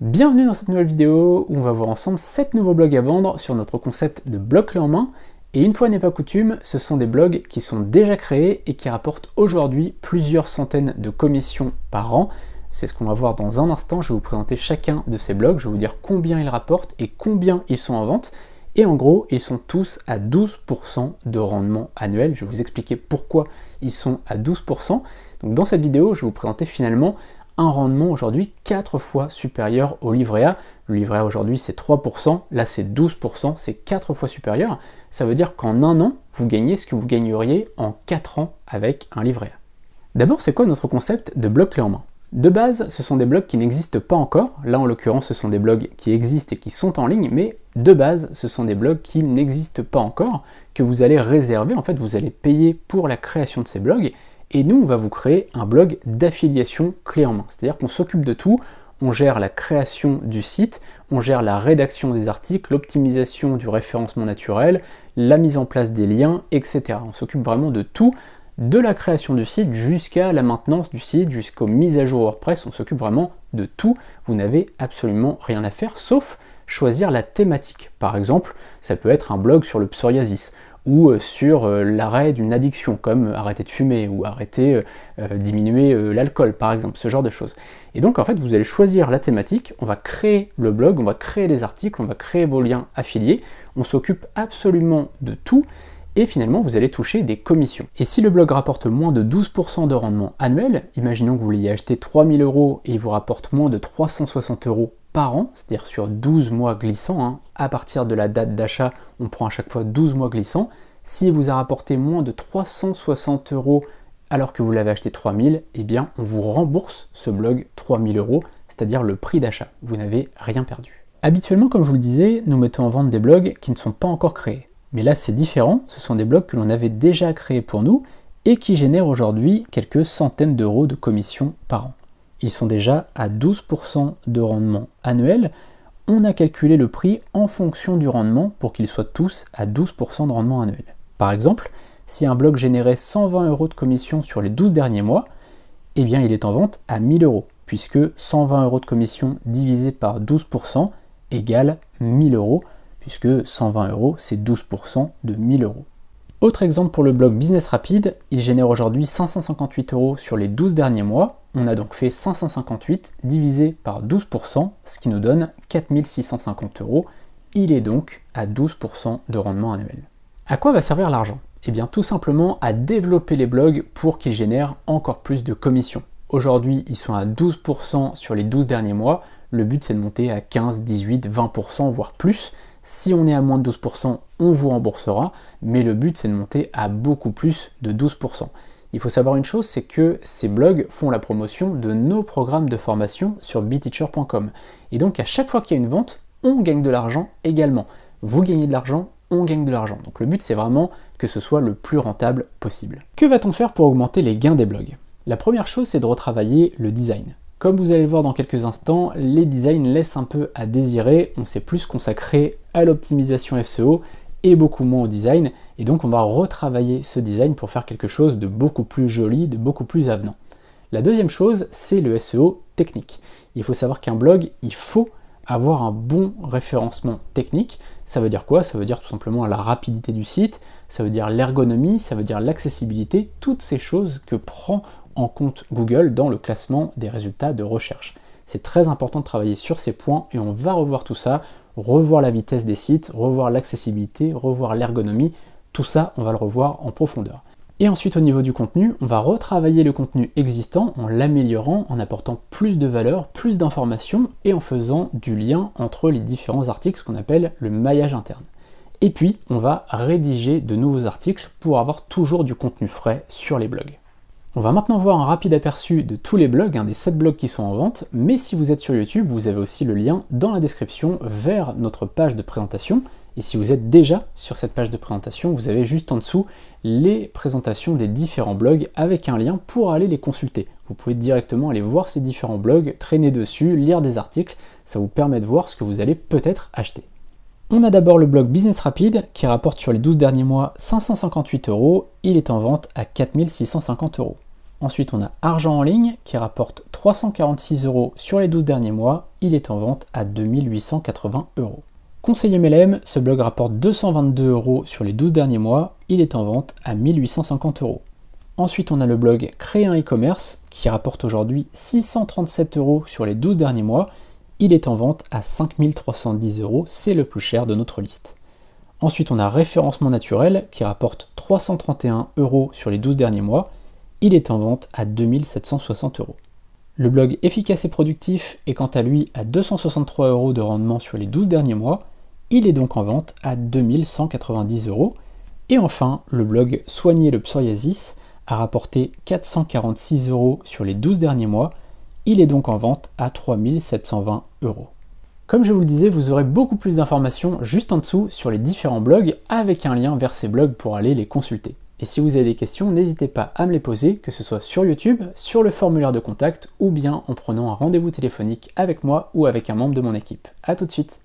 Bienvenue dans cette nouvelle vidéo où on va voir ensemble 7 nouveaux blogs à vendre sur notre concept de blog clé en main. Et une fois n'est pas coutume, ce sont des blogs qui sont déjà créés et qui rapportent aujourd'hui plusieurs centaines de commissions par an. C'est ce qu'on va voir dans un instant. Je vais vous présenter chacun de ces blogs, je vais vous dire combien ils rapportent et combien ils sont en vente. Et en gros, ils sont tous à 12% de rendement annuel. Je vais vous expliquer pourquoi ils sont à 12%. Donc dans cette vidéo, je vais vous présenter finalement un rendement aujourd'hui 4 fois supérieur au livret A. Le livret A aujourd'hui c'est 3%, là c'est 12%, c'est 4 fois supérieur. Ça veut dire qu'en un an, vous gagnez ce que vous gagneriez en 4 ans avec un livret A. D'abord, c'est quoi notre concept de blog clé en main? De base, ce sont des blogs qui n'existent pas encore. Là, en l'occurrence, ce sont des blogs qui existent et qui sont en ligne, mais de base, ce sont des blogs qui n'existent pas encore, que vous allez réserver. En fait, vous allez payer pour la création de ces blogs. Et nous, on va vous créer un blog d'affiliation clé en main. C'est-à-dire qu'on s'occupe de tout, on gère la création du site, on gère la rédaction des articles, l'optimisation du référencement naturel, la mise en place des liens, etc. On s'occupe vraiment de tout, de la création du site jusqu'à la maintenance du site, jusqu'aux mises à jour WordPress, on s'occupe vraiment de tout. Vous n'avez absolument rien à faire, sauf choisir la thématique. Par exemple, ça peut être un blog sur le psoriasis, ou sur l'arrêt d'une addiction, comme arrêter de fumer, ou diminuer l'alcool, par exemple, ce genre de choses. Et donc, en fait, vous allez choisir la thématique, on va créer le blog, on va créer les articles, on va créer vos liens affiliés, on s'occupe absolument de tout, et finalement, vous allez toucher des commissions. Et si le blog rapporte moins de 12% de rendement annuel, imaginons que vous l'ayez acheté 3 000 € et il vous rapporte moins de 360 € par an, c'est-à-dire sur 12 mois glissants, à partir de la date d'achat, on prend à chaque fois 12 mois glissants. S'il vous a rapporté moins de 360 € alors que vous l'avez acheté 3000, eh bien on vous rembourse ce blog 3000 €, c'est-à-dire le prix d'achat. Vous n'avez rien perdu. Habituellement, comme je vous le disais, nous mettons en vente des blogs qui ne sont pas encore créés. Mais là c'est différent, ce sont des blogs que l'on avait déjà créés pour nous et qui génèrent aujourd'hui quelques centaines d'euros de commissions par an. Ils sont déjà à 12% de rendement annuel. On a calculé le prix en fonction du rendement pour qu'ils soient tous à 12% de rendement annuel. Par exemple, si un blog générait 120 € de commission sur les 12 derniers mois, eh bien il est en vente à 1000 €, puisque 120 € de commission divisé par 12% égale 1000 €, puisque 120 € c'est 12% de 1000 €. Autre exemple pour le blog Business Rapide, il génère aujourd'hui 558 € sur les 12 derniers mois. On a donc fait 558 divisé par 12%, ce qui nous donne 4650 €. Il est donc à 12% de rendement annuel. À quoi va servir l'argent? Eh bien tout simplement à développer les blogs pour qu'ils génèrent encore plus de commissions. Aujourd'hui, ils sont à 12% sur les 12 derniers mois. Le but c'est de monter à 15, 18, 20%, voire plus. Si on est à moins de 12%, on vous remboursera, mais le but c'est de monter à beaucoup plus de 12%. Il faut savoir une chose, c'est que ces blogs font la promotion de nos programmes de formation sur beteacher.com. Et donc à chaque fois qu'il y a une vente, on gagne de l'argent également. Vous gagnez de l'argent, on gagne de l'argent. Donc le but c'est vraiment que ce soit le plus rentable possible. Que va-t-on faire pour augmenter les gains des blogs? La première chose c'est de retravailler le design. Comme vous allez le voir dans quelques instants, les designs laissent un peu à désirer, on s'est plus consacré à l'optimisation SEO et beaucoup moins au design, et donc on va retravailler ce design pour faire quelque chose de beaucoup plus joli, de beaucoup plus avenant. La deuxième chose, c'est le SEO technique. Il faut savoir qu'un blog, il faut avoir un bon référencement technique. Ça veut dire quoi? Ça veut dire tout simplement la rapidité du site, ça veut dire l'ergonomie, ça veut dire l'accessibilité, toutes ces choses que prend en compte Google dans le classement des résultats de recherche. C'est très important de travailler sur ces points et on va revoir tout ça, revoir la vitesse des sites, revoir l'accessibilité, revoir l'ergonomie, tout ça on va le revoir en profondeur. Et ensuite au niveau du contenu, on va retravailler le contenu existant en l'améliorant, en apportant plus de valeur, plus d'informations et en faisant du lien entre les différents articles, ce qu'on appelle le maillage interne. Et puis on va rédiger de nouveaux articles pour avoir toujours du contenu frais sur les blogs. On va maintenant voir un rapide aperçu de tous les blogs, des 7 blogs qui sont en vente, mais si vous êtes sur YouTube, vous avez aussi le lien dans la description vers notre page de présentation, et si vous êtes déjà sur cette page de présentation, vous avez juste en dessous les présentations des différents blogs avec un lien pour aller les consulter. Vous pouvez directement aller voir ces différents blogs, traîner dessus, lire des articles, ça vous permet de voir ce que vous allez peut-être acheter. On a d'abord le blog Business Rapide qui rapporte sur les 12 derniers mois 558 €, il est en vente à 4650 €. Ensuite, on a Argent en ligne qui rapporte 346 € sur les 12 derniers mois. Il est en vente à 2880 €. Conseil MLM, ce blog rapporte 222 € sur les 12 derniers mois. Il est en vente à 1850 €. Ensuite, on a le blog Créer un e-commerce qui rapporte aujourd'hui 637 € sur les 12 derniers mois. Il est en vente à 5310 €, c'est le plus cher de notre liste. Ensuite, on a Référencement naturel qui rapporte 331 € sur les 12 derniers mois. Il est en vente à 2760 €. Le blog Efficace et productif est quant à lui à 263 € de rendement sur les 12 derniers mois. Il est donc en vente à 2190 €. Et enfin, le blog Soigner le psoriasis a rapporté 446 € sur les 12 derniers mois. Il est donc en vente à 3720 €. Comme je vous le disais, vous aurez beaucoup plus d'informations juste en dessous sur les différents blogs avec un lien vers ces blogs pour aller les consulter. Et si vous avez des questions, n'hésitez pas à me les poser, que ce soit sur YouTube, sur le formulaire de contact ou bien en prenant un rendez-vous téléphonique avec moi ou avec un membre de mon équipe. A tout de suite.